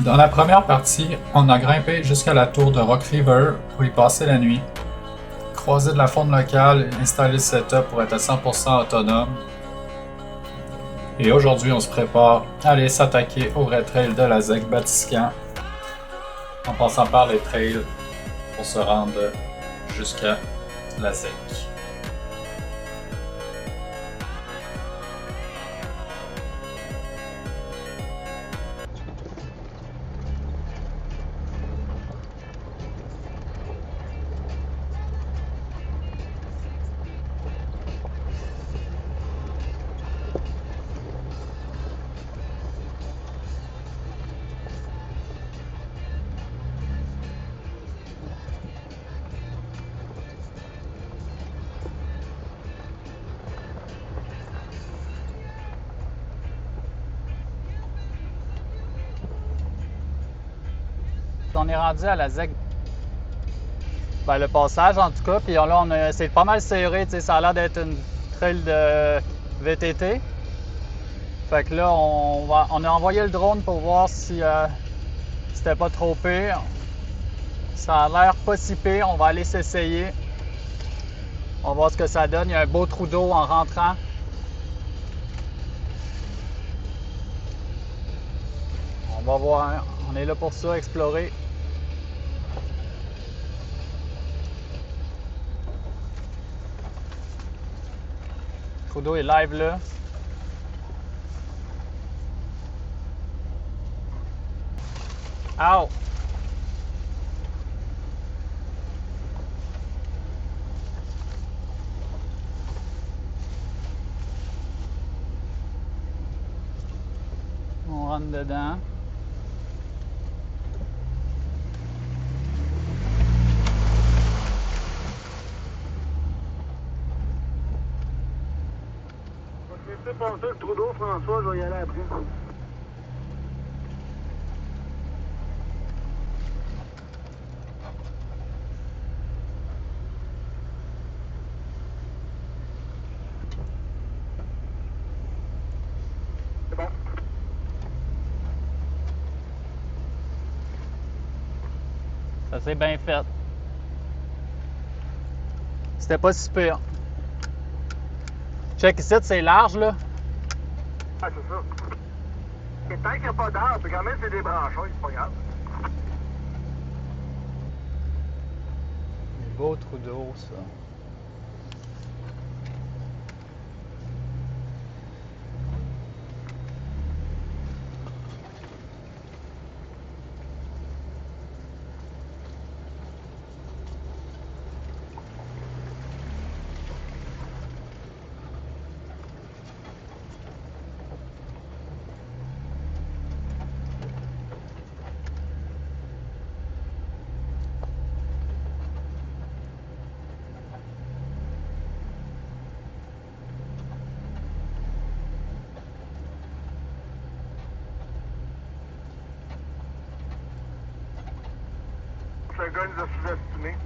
Dans la première partie, on a grimpé jusqu'à la tour de Rock River pour y passer la nuit, croiser de la faune locale et installer le setup pour être à 100% autonome. Et aujourd'hui, on se prépare à aller s'attaquer au vrai trail de la ZEC Batiscan en passant par les trails pour se rendre jusqu'à la ZEC. On est rendu à la ZEC, ben, le passage en tout cas, puis là c'est pas mal serré, ça a l'air d'être une trail de VTT. Fait que là, on a envoyé le drone pour voir si c'était pas trop pire. Ça a l'air pas si pire, on va aller s'essayer. On va voir ce que ça donne, il y a un beau trou d'eau en rentrant. On va voir, on est là pour ça, explorer. Le trou d'eau est live là. Ow! On rentre dedans. Je vais passer le trou d'eau, François, je vais y aller après. C'est bon. Ça s'est bien fait. C'était pas si pire. Check ici, c'est large là. Ah, c'est ça. Et tant qu'il n'y a pas d'arbre, c'est quand même c'est des branches, c'est pas grave. Des beaux trous d'eau, ça. Ce gars nous a sous-estimés.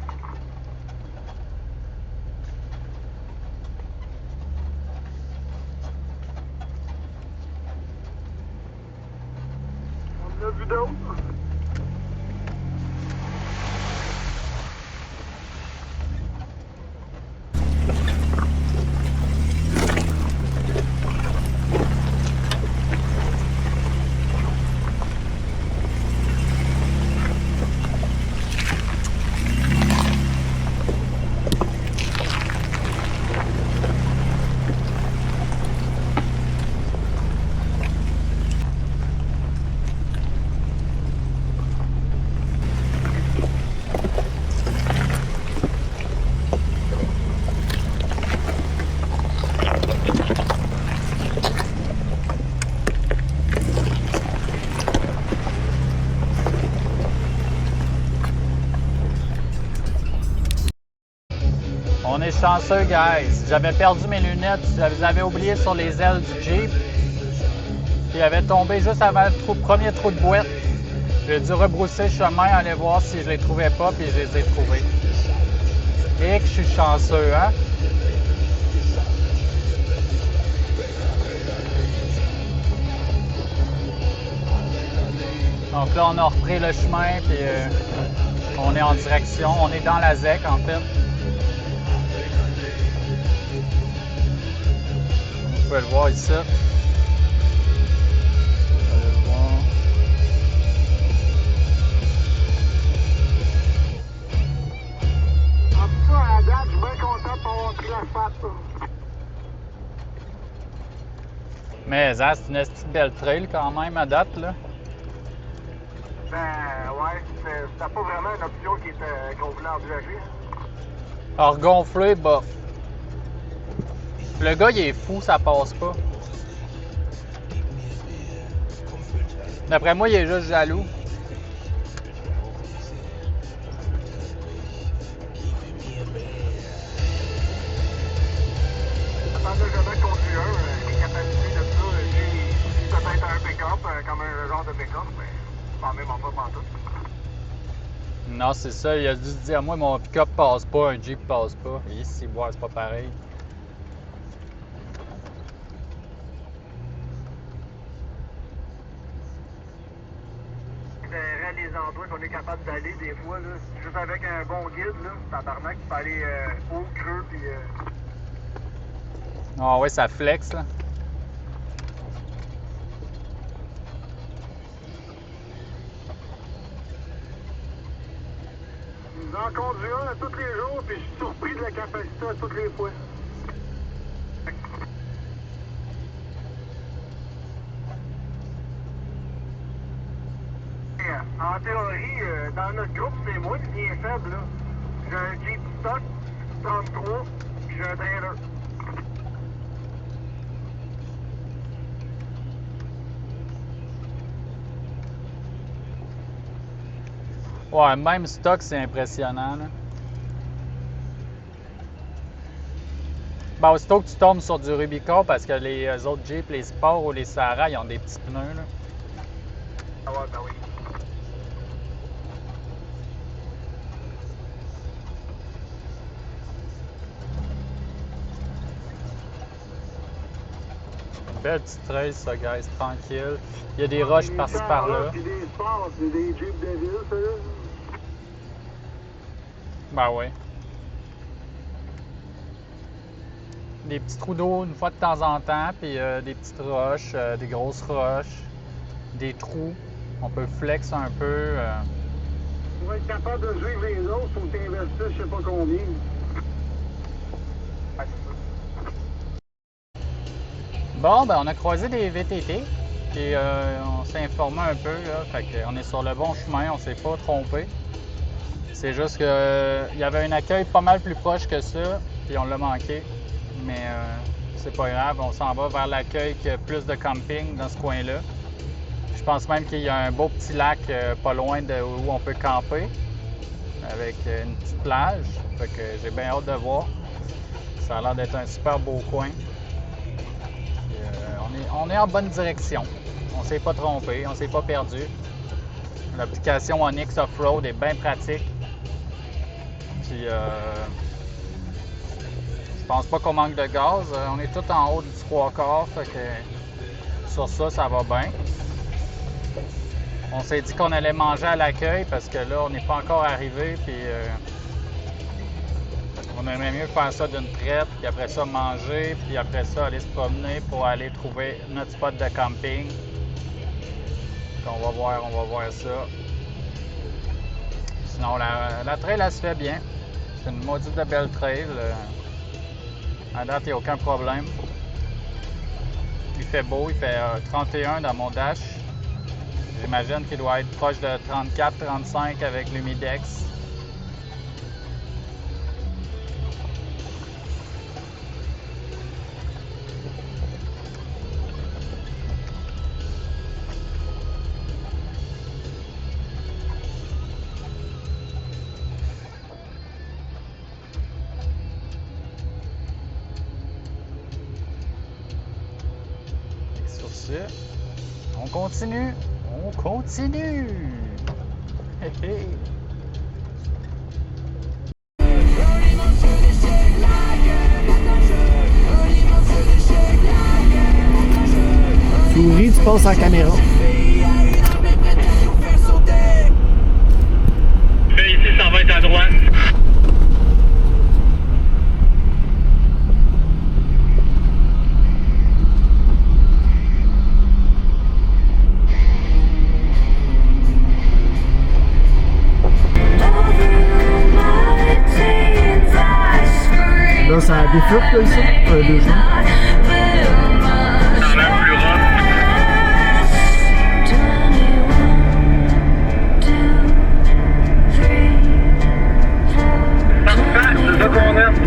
On en a vu d'autres. On est chanceux, guys. J'avais perdu mes lunettes, je les avais oubliées sur les ailes du Jeep. Puis ils avaient tombé juste avant le premier trou de boîte. J'ai dû rebrousser le chemin, aller voir si je les trouvais pas, puis je les ai trouvés. Et que je suis chanceux, hein? Donc là, on a repris le chemin, puis on est en direction. On est dans la ZEC, en fait. Vous pouvez le voir ici. À date, je suis bien content d'avoir pris l'asphalte. Mais ça, c'est une petite belle trail quand même à date, là. Ben, ouais, c'était pas vraiment une option qu'on voulait envisager. Alors, gonfler, bof. Le gars, il est fou, ça passe pas. D'après moi, il est juste jaloux. J'attendais jamais conduit les capacités de ça, j'ai peut-être un pick-up, comme un genre de pick-up, mais pas même pas pantoute. Non, c'est ça, il a dû se dire, moi, mon pick-up passe pas, un Jeep passe pas. Et ici, c'est pas pareil. Les endroits qu'on est capable d'aller des fois, là, juste avec un bon guide, là, tabarnak, tu peux aller haut, creux, puis... Ah ouais, ça flex, là. J'en conduis un à tous les jours, puis je suis surpris de la capacité à toutes les fois. En théorie, dans notre groupe, c'est moi qui viens faible, là. J'ai un Jeep stock 33, puis j'ai un trailer. Ouais, même stock, c'est impressionnant, là. Ben, aussitôt que tu tombes sur du Rubicon, parce que les autres Jeeps, les Sport ou les Sahara, ils ont des petits pneus, là. Ah ouais, ben oui. Belle petite trail, ça, guys, tranquille. Il y a des roches par-ci par-là. Puis des sports, c'est des Jeeps de ville, ça, là. Ben oui. Des petits trous d'eau une fois de temps en temps, puis des petites roches, des grosses roches, des trous. On peut flex un peu. Pour être capable de suivre les autres, il faut que tu investisses je sais pas combien. Bon, ben on a croisé des VTT, puis on s'est informé un peu, là, fait qu'on est sur le bon chemin, on s'est pas trompé. C'est juste qu'il y avait un accueil pas mal plus proche que ça, puis on l'a manqué. Mais c'est pas grave, on s'en va vers l'accueil qui a plus de camping dans ce coin-là. Je pense même qu'il y a un beau petit lac pas loin de où on peut camper, avec une petite plage. Fait que j'ai bien hâte de voir. Ça a l'air d'être un super beau coin. On est en bonne direction. On s'est pas trompé, on s'est pas perdu. L'application Onyx Offroad est bien pratique. Puis je pense pas qu'on manque de gaz. On est tout en haut du 3/4, fait que sur ça, ça va bien. On s'est dit qu'on allait manger à l'accueil parce que là, on n'est pas encore arrivé. Puis on aimerait mieux faire ça d'une traite, puis après ça manger, puis après ça aller se promener pour aller trouver notre spot de camping. Donc, on va voir ça. Sinon, la trail, elle se fait bien. C'est une maudite de belle trail. À date, il n'y a aucun problème. Il fait beau, il fait 31 dans mon dash. J'imagine qu'il doit être proche de 34-35 avec l'humidex. Sur ce, on continue. On continue! Hey, hey. Souris, tu passes en caméra. ça bifurque là, ici, deux chemins. Ça a l'air plus rough. Parfait, c'est ça qu'on aime.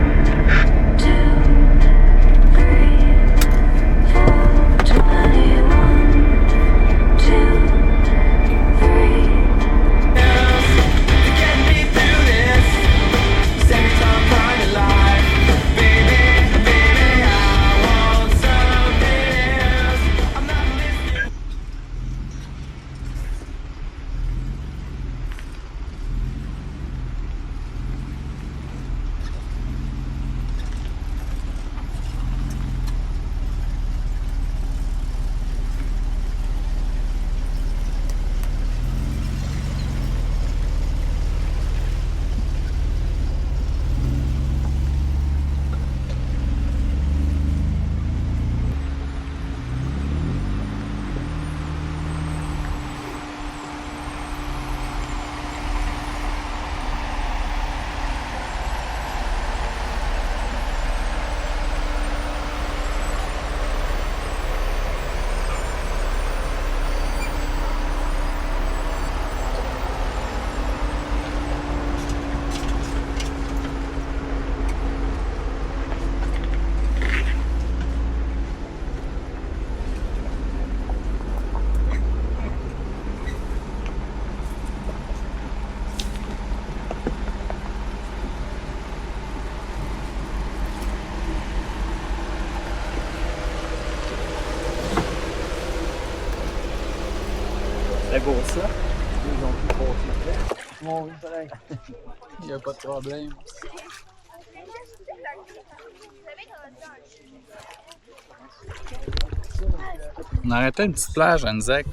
C'est beau ça. Ils ont pu passer. Bon, oui, pareil. Il n'y a pas de problème. On a arrêté une petite plage à Nzec,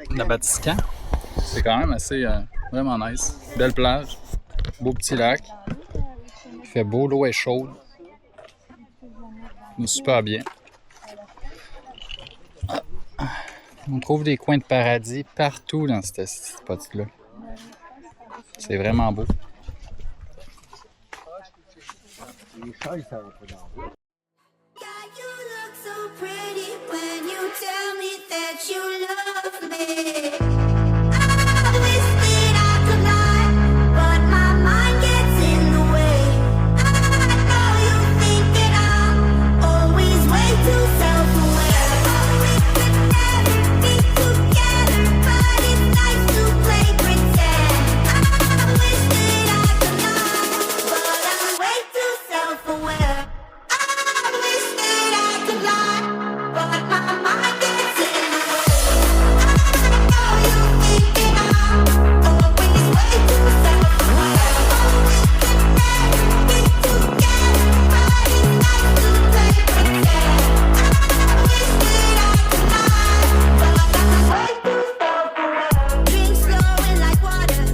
de Batiscan. C'est quand même assez vraiment nice. Belle plage, beau petit lac. Il fait beau, l'eau est chaude. On est super bien. On trouve des coins de paradis partout dans ce spot-là. C'est vraiment beau. Les chats, ils savent pas dans l'eau. God, you look so pretty when you tell me that you love me. I wish that I could lie, but my mind gets in the way. I know you think that I'm always way too self-aware. We could never be together, but it's nice to play pretend. I wish that I could lie, but I'm way too self-aware. I wish that I could lie, but my mind gets in the way. I know you think that I'm always way too self-aware. We could never be together, but it's nice to play pretend. I wish that I could lie, but I'm way too self-aware. Drinks flowing like water,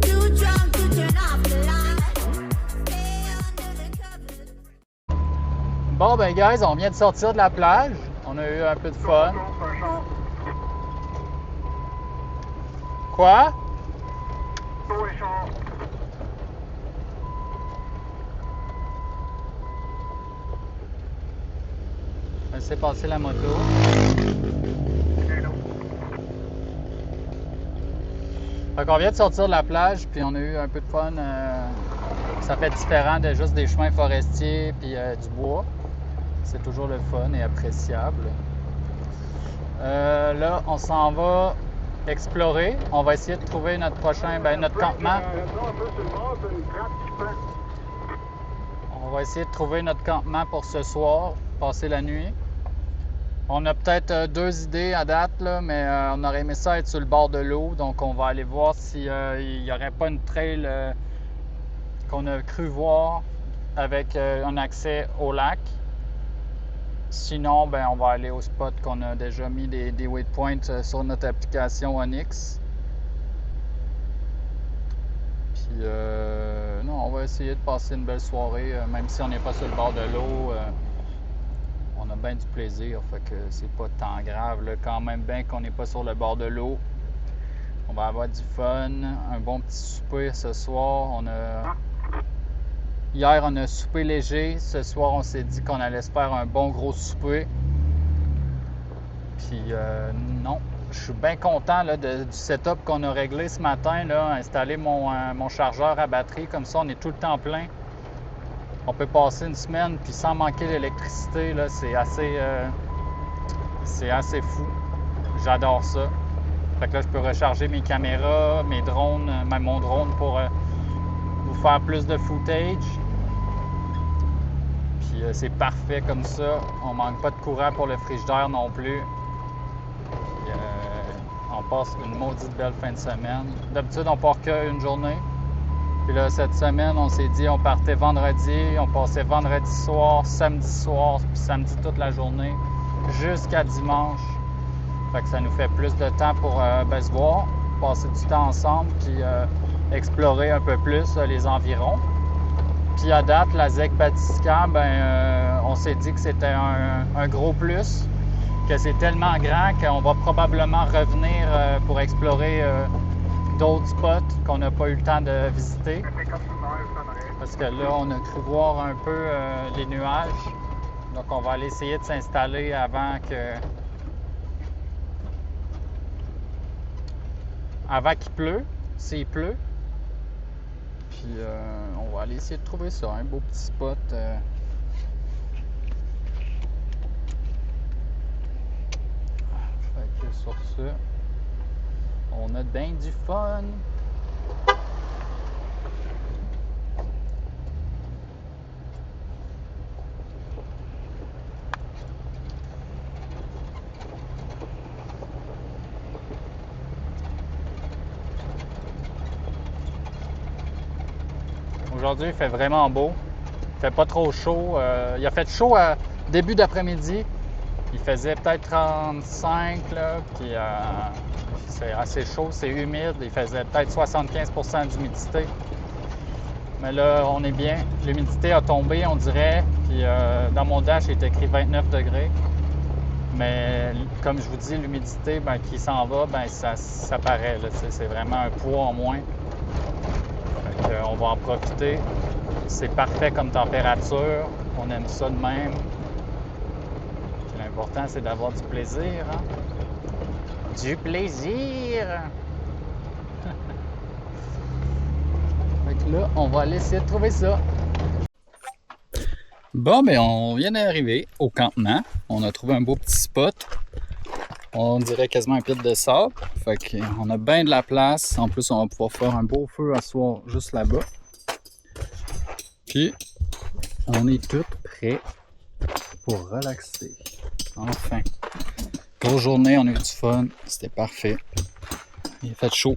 too drunk to turn off the light. Stay under the covers. Bon ben guys, on vient de sortir de la plage. On a eu un peu de fun. Quoi? L'eau est chaude. Laissez passer la moto. Fait qu'on vient de sortir de la plage, puis on a eu un peu de fun. Ça fait différent de juste des chemins forestiers puis du bois. C'est toujours le fun et appréciable. Là, on s'en va explorer. On va essayer de trouver notre prochain, notre campement. On va essayer de trouver notre campement pour ce soir, passer la nuit. On a peut-être deux idées à date, là, mais on aurait aimé ça être sur le bord de l'eau. Donc, on va aller voir s'il n'y aurait pas une trail qu'on a cru voir avec un accès au lac. Sinon, ben, on va aller au spot qu'on a déjà mis des waypoints sur notre application Onyx. Puis, non, on va essayer de passer une belle soirée, même si on n'est pas sur le bord de l'eau. On a bien du plaisir, fait que c'est pas tant grave, là, quand même bien qu'on n'est pas sur le bord de l'eau. On va avoir du fun, un bon petit souper ce soir. On a Hier, on a soupé léger. Ce soir, on s'est dit qu'on allait se faire un bon gros souper. Puis non, je suis bien content là, du setup qu'on a réglé ce matin. Là, installer mon chargeur à batterie. Comme ça, on est tout le temps plein. On peut passer une semaine puis sans manquer d'électricité. Là, c'est assez fou. J'adore ça. Fait que là, je peux recharger mes caméras, mes drones, même mon drone pour vous faire plus de footage. Puis c'est parfait comme ça. On manque pas de courant pour le frigidaire non plus. Puis, on passe une maudite belle fin de semaine. D'habitude, on part qu'une journée. Puis là, cette semaine, on s'est dit on partait vendredi. On passait vendredi soir, samedi soir, puis samedi toute la journée, jusqu'à dimanche. Fait que ça nous fait plus de temps pour se voir, passer du temps ensemble, puis explorer un peu plus les environs. Puis à date, la ZEC Batiscan, on s'est dit que c'était un gros plus, que c'est tellement grand qu'on va probablement revenir pour explorer d'autres spots qu'on n'a pas eu le temps de visiter. Parce que là, on a cru voir un peu les nuages. Donc on va aller essayer de s'installer avant qu'il pleut, s'il pleut. Puis on va aller essayer de trouver ça, un beau petit spot. Fait que sur ça, on a bien du fun. Aujourd'hui, il fait vraiment beau. Il fait pas trop chaud. Il a fait chaud à début d'après-midi. Il faisait peut-être 35, là, puis c'est assez chaud, c'est humide. Il faisait peut-être 75% d'humidité. Mais là, on est bien. L'humidité a tombé, on dirait. Puis dans mon dash, il est écrit 29 degrés. Mais comme je vous dis, l'humidité qui s'en va, ça paraît. Là, c'est vraiment un poids en moins. On va en profiter. C'est parfait comme température. On aime ça de même. L'important, c'est d'avoir du plaisir. Hein? Du plaisir! Fait que là, on va aller essayer de trouver ça. Bon, on vient d'arriver au campement. On a trouvé un beau petit spot. On dirait quasiment un pit de sable. Fait qu'on a bien de la place. En plus, on va pouvoir faire un beau feu à soir juste là-bas. Puis, on est tous prêts pour relaxer. Enfin. Grosse journée, on a eu du fun. C'était parfait. Il a fait chaud.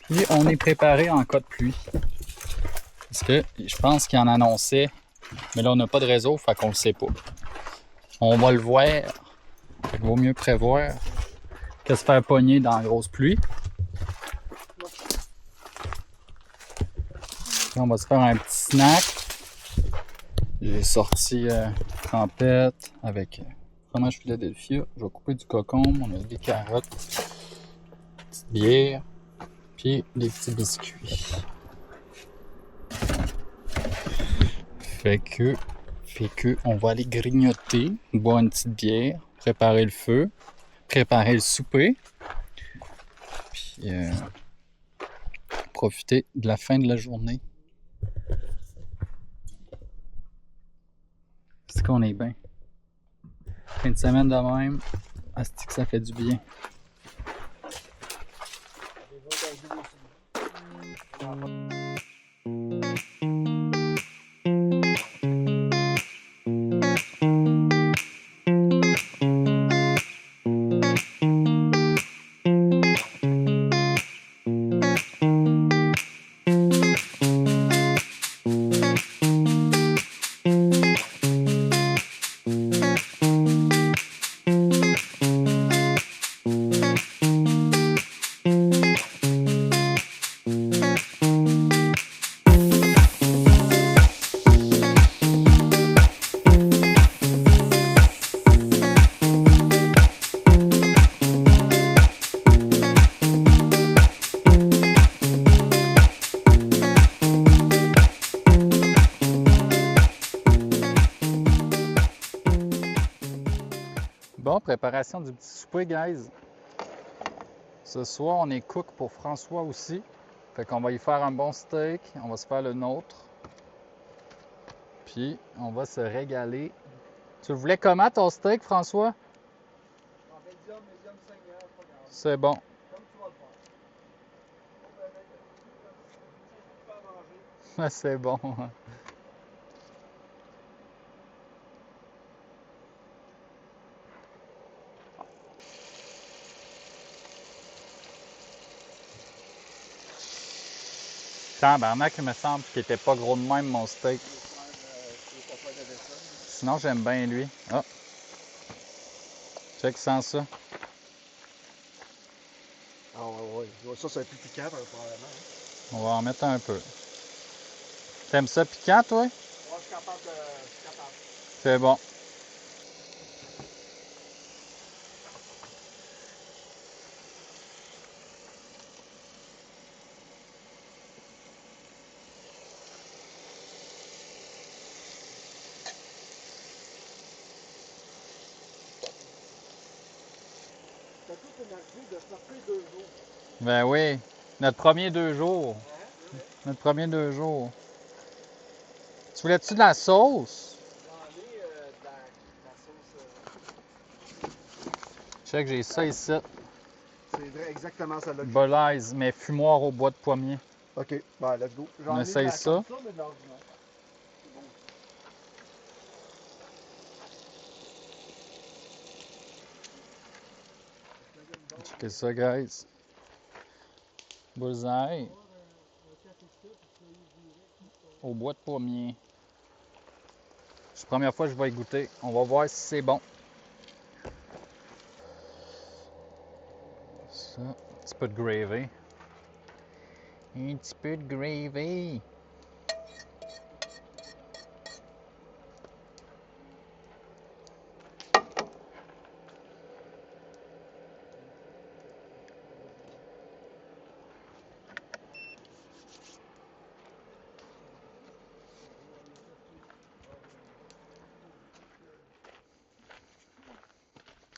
Puis, on est préparé en cas de pluie. Parce que je pense qu'il en annonçait. Mais là, on n'a pas de réseau, fait qu'on le sait pas. On va le voir. Fait qu'il vaut mieux prévoir que se faire pogner dans la grosse pluie. Là, on va se faire un petit snack. J'ai sorti trempette avec fromage Philadelphia. Je vais couper du concombre. On a des carottes, une petite bière, puis des petits biscuits. Fait que on va aller grignoter, boire une petite bière, préparer le feu, préparer le souper, puis profiter de la fin de la journée. C'est qu'on est bien. Fin de semaine de même, asti que ça fait du bien. préparation du petit souper, guys. Ce soir, on est cook pour François aussi. Fait qu'on va y faire un bon steak. On va se faire le nôtre. Puis, on va se régaler. Tu le voulais comment, ton steak, François? En médium saignant, pas grave. C'est bon. Comme tu vas le faire. Pas manger. C'est bon. Tabarnak, il me semble qu'il était pas gros de même, mon steak. Sinon, j'aime bien lui. Ah! Check sans ça. Ah ouais. Ça, c'est plus piquant, probablement. On va en mettre un peu. T'aimes ça piquant, toi? Ouais, je suis capable de... C'est bon. T'as tout énervé de sortir 2 jours. Ben oui. Notre premier 2 jours. Hein? Notre premier 2 jours. Tu voulais-tu de la sauce? J'en ai de la sauce... Check, j'ai ça ici. C'est vrai, exactement celle-là. Bolaise, mais fumoir au bois de pommier. Ok, ben let's go. On essaye ça. Mais de l'ordinaire. C'est bon. Checkez ça, guys. Bullseye. Au bois de pommier. C'est la première fois que je vais y goûter. On va voir si c'est bon. Ça, un petit peu de gravy. Un petit peu de gravy.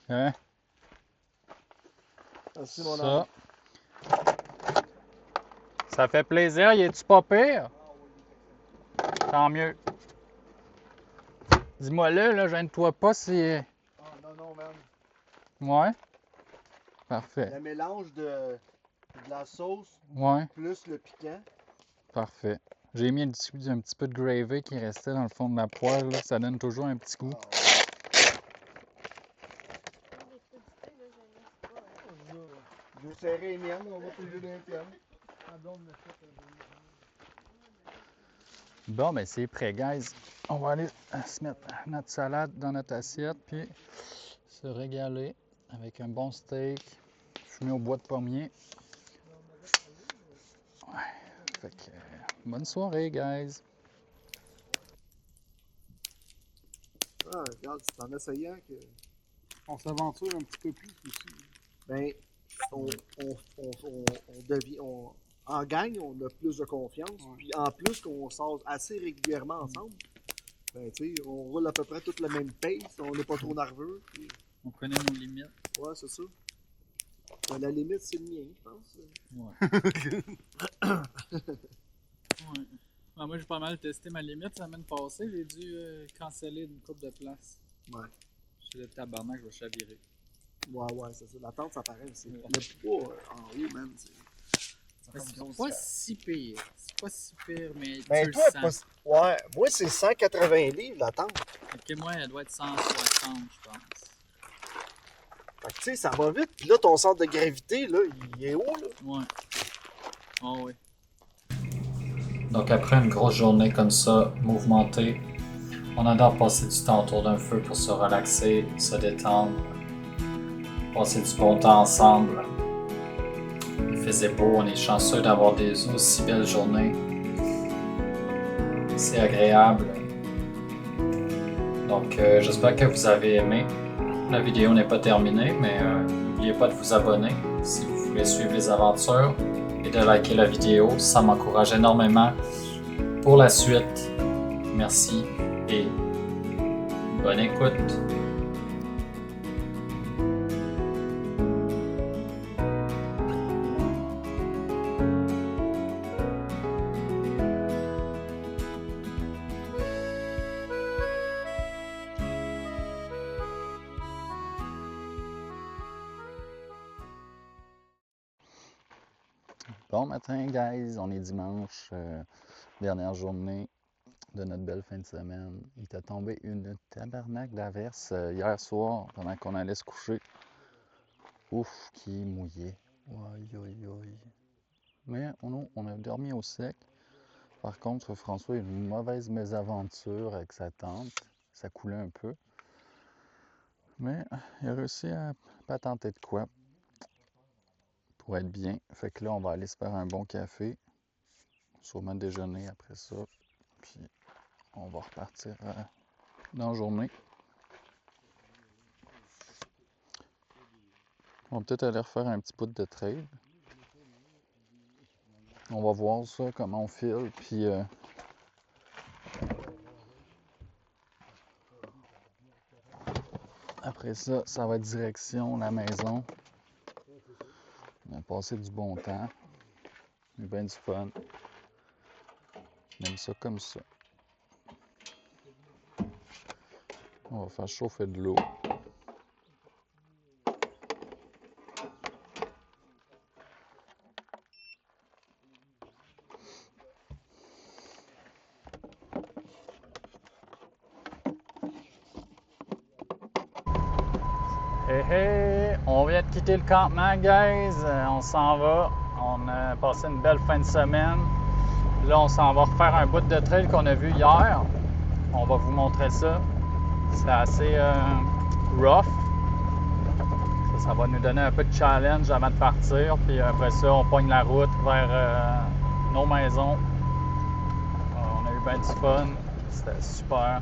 Hein? Merci, mon Ça. ami. Ça fait plaisir. Y est-tu pas pire? Tant mieux. Dis-moi là, gêne-toi pas si... Ah, non, man. Ouais? Parfait. Le mélange de la sauce Ouais, plus le piquant. parfait. J'ai mis un petit peu de gravy qui restait dans le fond de la poêle. Là. Ça donne toujours un petit goût. Je vais serrer les miennes, on va toujours les tiennes. Bon, ben c'est prêt, guys. On va aller se mettre notre salade dans notre assiette, puis se régaler avec un bon steak fumé au bois de pommier. Ouais. Fait que, bonne soirée, guys. Ah, regarde, c'est en essayant que... On s'aventure un petit peu plus aussi. Ben, en gang, on a plus de confiance. Ouais. Puis en plus qu'on sort assez régulièrement ensemble, ben, tu sais, on roule à peu près toute la même pace, on n'est pas trop nerveux. Puis... On connaît nos limites. Ouais, c'est ça. Ben, la limite, c'est le mien, je pense. Ouais. Ouais. Ben, moi, j'ai pas mal testé ma limite la semaine passée. J'ai dû canceller une coupe de place. Ouais. Je suis tabarnak, je vais chavirer. Ouais, c'est ça. La tente, ça paraît aussi. Le poids en haut, man, c'est... C'est pas si pire. C'est pas si pire, mais Ben, tu toi, le sens. ouais, moi, c'est 180 livres, la tente. Ok, moi, elle doit être 160, je pense. Fait que, tu sais, ça va vite. Puis là, ton centre de gravité, là, il est haut, là. Ouais. Oh, oui. Donc, après une grosse journée comme ça, mouvementée, on adore passer du temps autour d'un feu pour se relaxer, se détendre, passer du bon temps ensemble. Il faisait beau, on est chanceux d'avoir des aussi belles journées. C'est agréable. Donc, j'espère que vous avez aimé. La vidéo n'est pas terminée, mais n'oubliez pas de vous abonner si vous voulez suivre les aventures et de liker la vidéo. Ça m'encourage énormément pour la suite. Merci et bonne écoute. Bon matin, guys. On est dimanche, dernière journée de notre belle fin de semaine. Il était tombé une tabarnak d'averse hier soir pendant qu'on allait se coucher. Ouf, qui est mouillé. Aïe, aïe, aïe. Mais on a dormi au sec. Par contre, François a eu une mauvaise mésaventure avec sa tente. Ça coulait un peu. Mais il a réussi à patenter de quoi pour être bien. Fait que là, on va aller se faire un bon café. Sûrement déjeuner après ça. Puis on va repartir dans la journée. On va peut-être aller refaire un petit bout de trail. On va voir ça, comment on file. Puis après ça, ça va être direction la maison. On a passé du bon temps. On a eu bien du fun. On aime ça comme ça. On va faire chauffer de l'eau. Hey hey! On vient de quitter le campement, guys. On s'en va. On a passé une belle fin de semaine. Là, on s'en va refaire un bout de trail qu'on a vu hier. On va vous montrer ça. C'est assez rough. Ça va nous donner un peu de challenge avant de partir. Puis après ça, on pogne la route vers nos maisons. On a eu bien du fun. C'était super.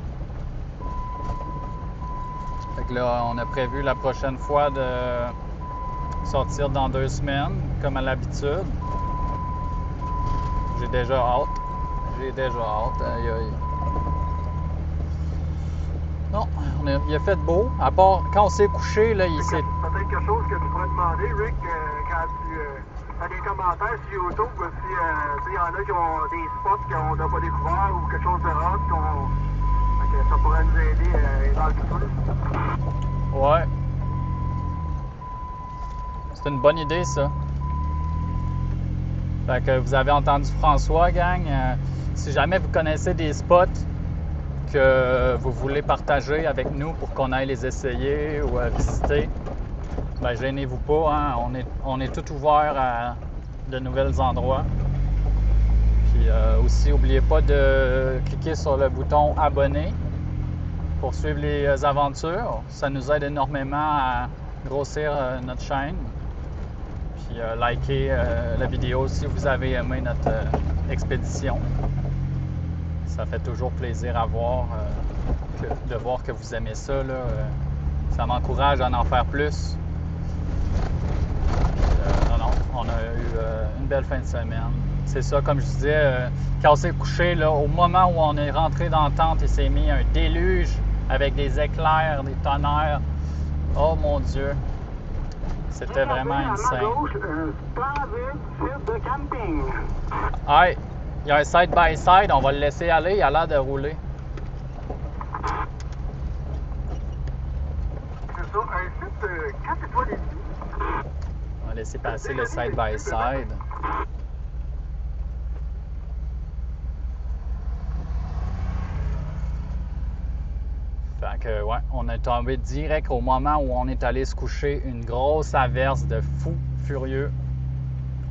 Fait que là, on a prévu la prochaine fois de sortir dans 2 semaines, comme à l'habitude. J'ai déjà hâte. Aïe, aïe. Non, il a fait beau. À part quand on s'est couché, là, il s'est... Peut-être quelque chose que tu pourrais demander, Rick, quand tu as des commentaires sur YouTube, s'il y en a qui ont des spots qu'on n'a pas découverts ou quelque chose de rare, ça pourrait nous aider dans le futur. Ouais. C'est une bonne idée, ça. Fait que vous avez entendu François, gang. Si jamais vous connaissez des spots que vous voulez partager avec nous pour qu'on aille les essayer ou visiter, ben gênez-vous pas, hein? On est tout ouvert à de nouveaux endroits. Puis aussi, n'oubliez pas de cliquer sur le bouton abonner pour suivre les aventures. Ça nous aide énormément à grossir notre chaîne. Puis likez la vidéo si vous avez aimé notre expédition. Ça fait toujours plaisir à voir, de voir que vous aimez ça. Là, ça m'encourage à en faire plus. On a eu une belle fin de semaine. C'est ça, comme je disais, quand on s'est couché, là, au moment où on est rentré dans la tente, il s'est mis un déluge avec des éclairs, des tonnerres. Oh mon Dieu! C'était vraiment insane. Hey, il y a un side-by-side, on va le laisser aller, il a l'air de rouler. C'est ça, un site 4 étoiles et demie. On va laisser passer le side-by-side. Fait que, ouais, on est tombé direct au moment où on est allé se coucher, une grosse averse de fou furieux.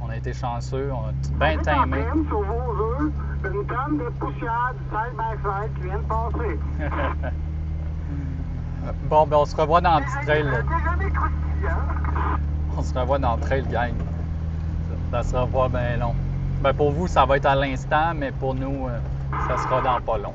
On a été chanceux, on a bien timé. Sur vos œufs, une tonne de poussière du side-by-side qui vient de passer. Bon, ben on se revoit dans le petit trail. C'est jamais croustillant. On se revoit dans le trail, gang. Ça sera pas bien long. Ben pour vous, ça va être à l'instant, mais pour nous, ça sera dans pas long.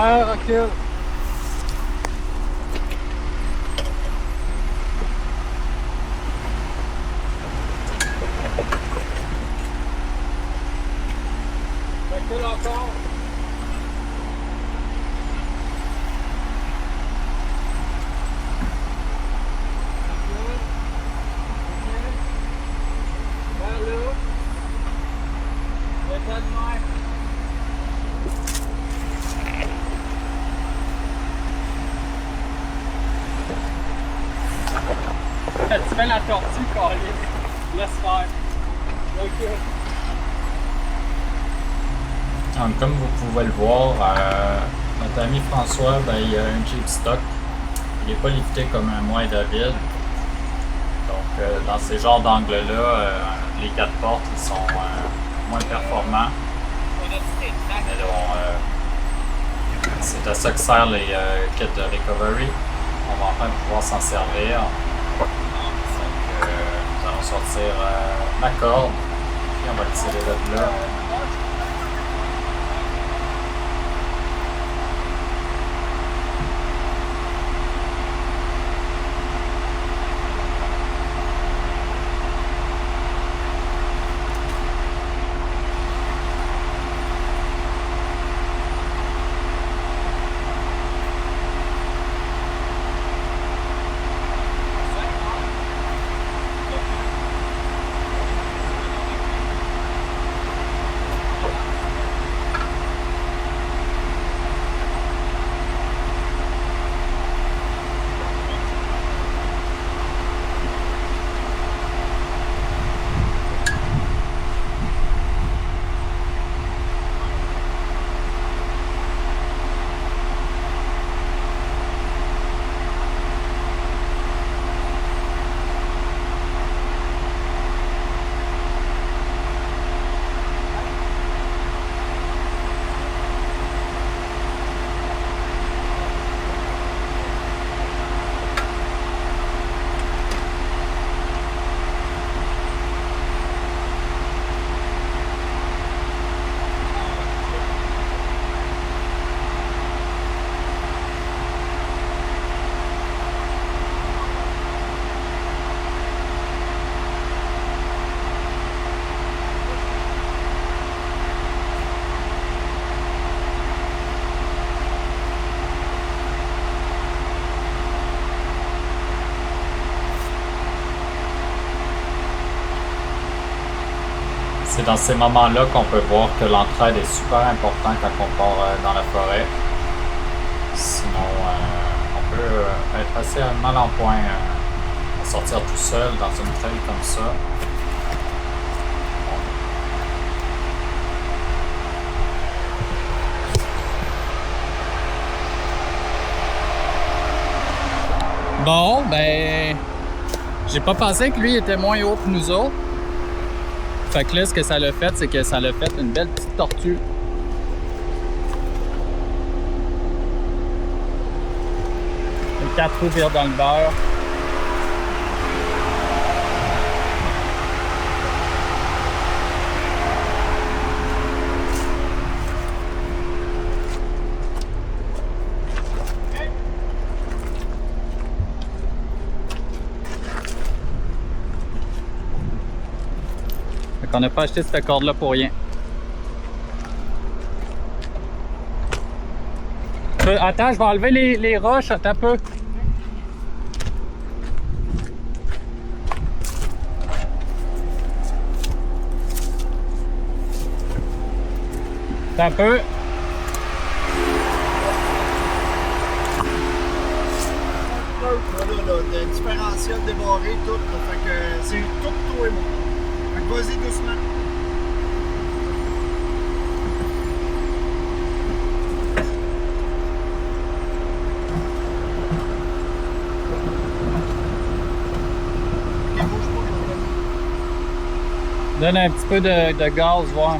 Recule. Recule encore. Tu fais la tortue, câlisse. Laisse faire. Ok. Donc, comme vous pouvez le voir, notre ami François, ben, il a un Jeep stock. Il n'est pas lifté comme moi et David. Donc, dans ces genres d'angles-là, les 4 portes ils sont moins performants. Mais bon, c'est à ça que servent les kits de recovery. On va enfin pouvoir s'en servir. Donc, nous allons sortir la corde, puis on va le tirer de là. C'est dans ces moments-là qu'on peut voir que l'entraide est super importante quand on part dans la forêt. Sinon, on peut être assez mal en point à sortir tout seul dans une trail comme ça. Bon, ben, j'ai pas pensé que lui était moins haut que nous autres. Fait que là, ce que ça l'a fait, c'est que ça l'a fait une belle petite tortue. Les 4 roues virent dans le beurre. On n'a pas acheté cette corde-là pour rien. Attends, je vais enlever les roches, attends un peu. Attends un peu. Là, t'as un différentiel débarré, tout. Là, fait que c'est tout toi et moi. Fait que vas-y doucement. Ok, bouge pas. Donne un petit peu de gaz, voir.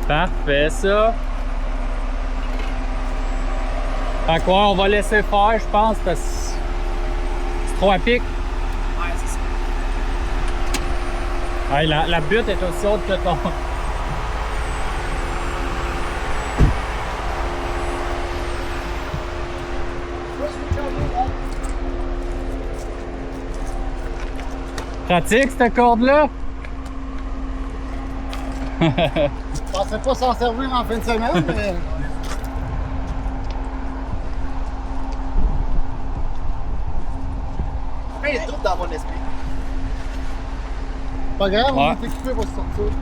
Parfait, ça. Fait quoi, on va laisser faire, je pense, parce trop à pic. Ouais, c'est ça. Ouais, la butte est aussi haute que ton. Pratique cette corde-là? Je pensais pas s'en servir en fin de semaine, mais. Plein de doutes dans mon esprit. Pas grave, on Ouais. est équipé pour se sortir.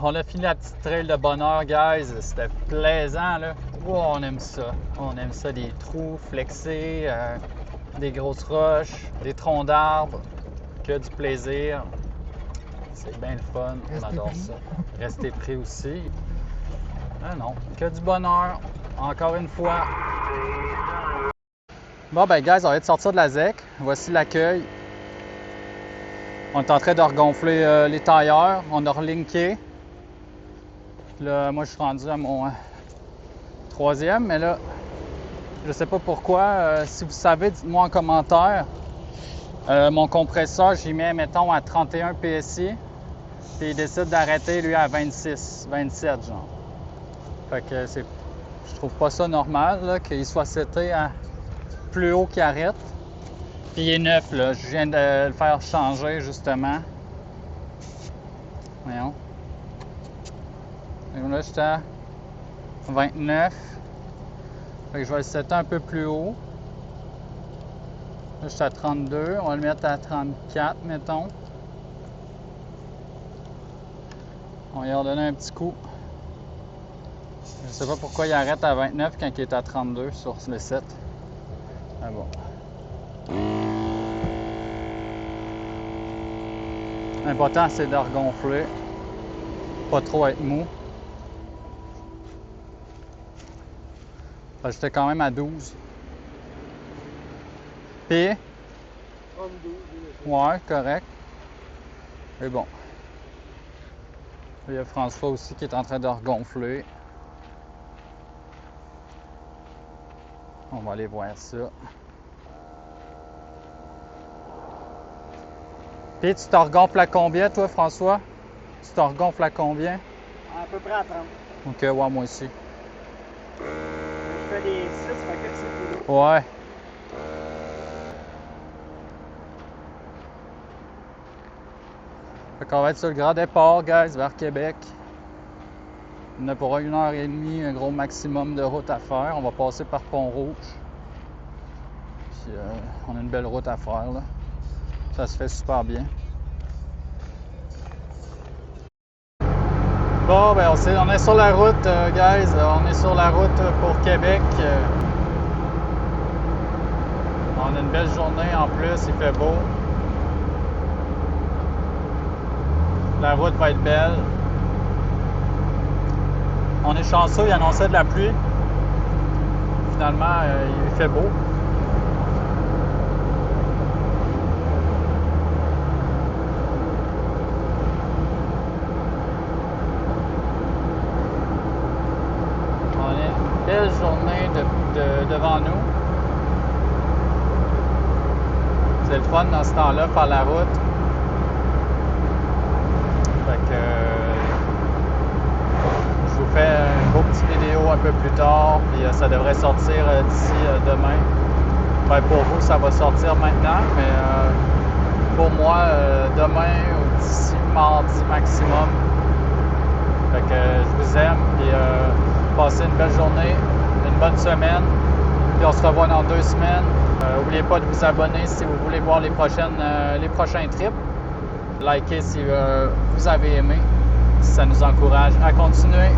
On a fini la petite trail de bonheur, guys. C'était plaisant, là. Oh, on aime ça. On aime ça, des trous flexés, des grosses roches, des troncs d'arbres. Que du plaisir. C'est bien le fun. On adore ça. Rester pris aussi. Ah non, que du bonheur. Encore une fois. Bon, ben, guys, on vient de sortir de la ZEC. Voici l'accueil. On est en train de regonfler les tailleurs. On a relinké. Là, moi, je suis rendu à mon troisième, mais là, je sais pas pourquoi. Si vous savez, dites-moi en commentaire. Mon compresseur, j'y mets, mettons, à 31 PSI. Puis il décide d'arrêter, lui, à 26, 27, genre. Fait que je trouve pas ça normal, là, qu'il soit seté à plus haut qu'il arrête. Puis il est neuf, là. Je viens de le faire changer, justement. Voyons. Et là, j'étais à 29. Fait que je vais le setter un peu plus haut. Là, j'étais à 32. On va le mettre à 34, mettons. On va y redonner un petit coup. Je sais pas pourquoi il arrête à 29 quand il est à 32 sur le set. Ah bon. L'important, c'est de regonfler. Pas trop être mou. J'étais quand même à 12. Puis? 32. Ouais, correct. Et bon. Il y a François aussi qui est en train de regonfler. On va aller voir ça. Puis tu te regonfles à combien, toi, François? Tu te regonfles à combien? À peu près à 30. Ok, ouais, moi aussi. Je fais des 6, fait que c'est plus Ouais. Fait qu'on va être sur le grand départ, guys, vers Québec. On a pour 1h30 un gros maximum de route à faire. On va passer par Pont-Rouge. Puis on a une belle route à faire, là. Ça se fait super bien. Bon, ben on est sur la route, guys. On est sur la route pour Québec. On a une belle journée en plus, il fait beau. La route va être belle. On est chanceux, il annonçait de la pluie. Finalement, il fait beau. On a une belle journée devant nous. C'est le fun dans ce temps-là, faire la route. Fait que je vous fais une beau petite vidéo un peu plus tard, puis ça devrait sortir d'ici demain. Ben, pour vous, ça va sortir maintenant, mais pour moi, demain ou d'ici mardi maximum. Fait que je vous aime, puis passez une belle journée, une bonne semaine, puis on se revoit dans 2 semaines. N'oubliez pas de vous abonner si vous voulez voir les prochains trips. Likez si vous avez aimé, ça nous encourage à continuer.